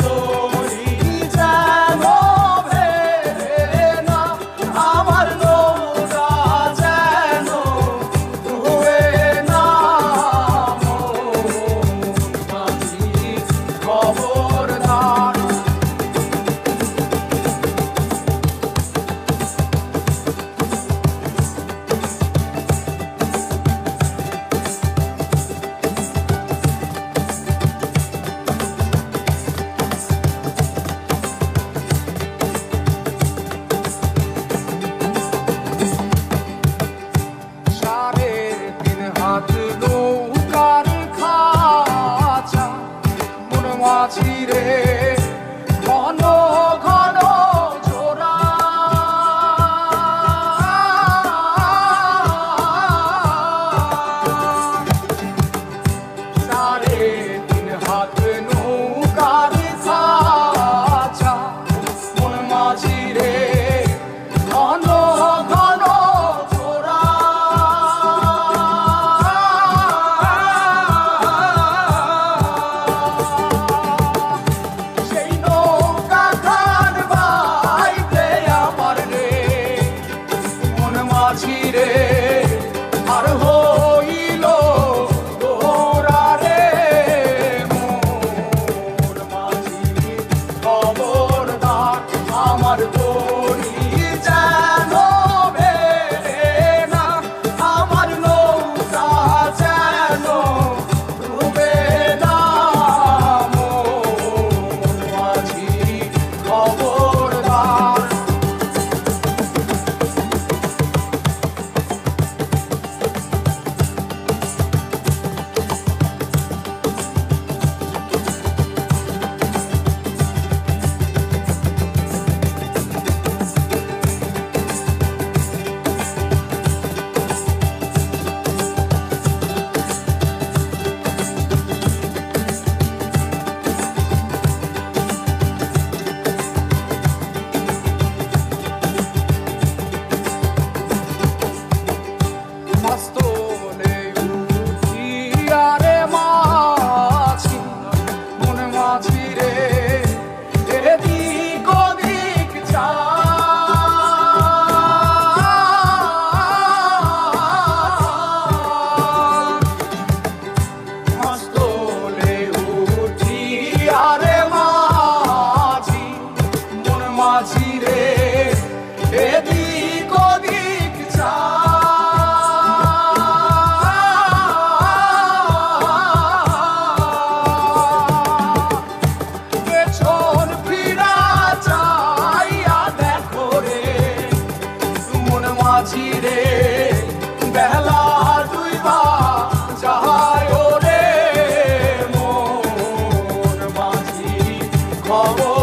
তরি যেন ভেড়ে না, আমার নৌকা যেন ডুবে না। মাঝি খবরদার। নৌকার খাঁচা মন মাঝি রে, ঘন ঘন জোড়া। সাড়ে তিন হাত নৌকার খাঁচা মন মাঝি রে, ঘন ঘন জোড়া। মাঝিরে আর হইল গোরা রে, মোর মাঝি খবরদার। আমার তরি যেন ভেড়ে না, আমার নৌকা যেন ডুবে না। মোর মাঝি খবরদার। মাঝিরে এদিক ওদিক চা, পেছন ফিরা চাইয়া দেখো রে, মন মাঝিরে বেলা দুইবা যায় রে, মন মাঝি খবর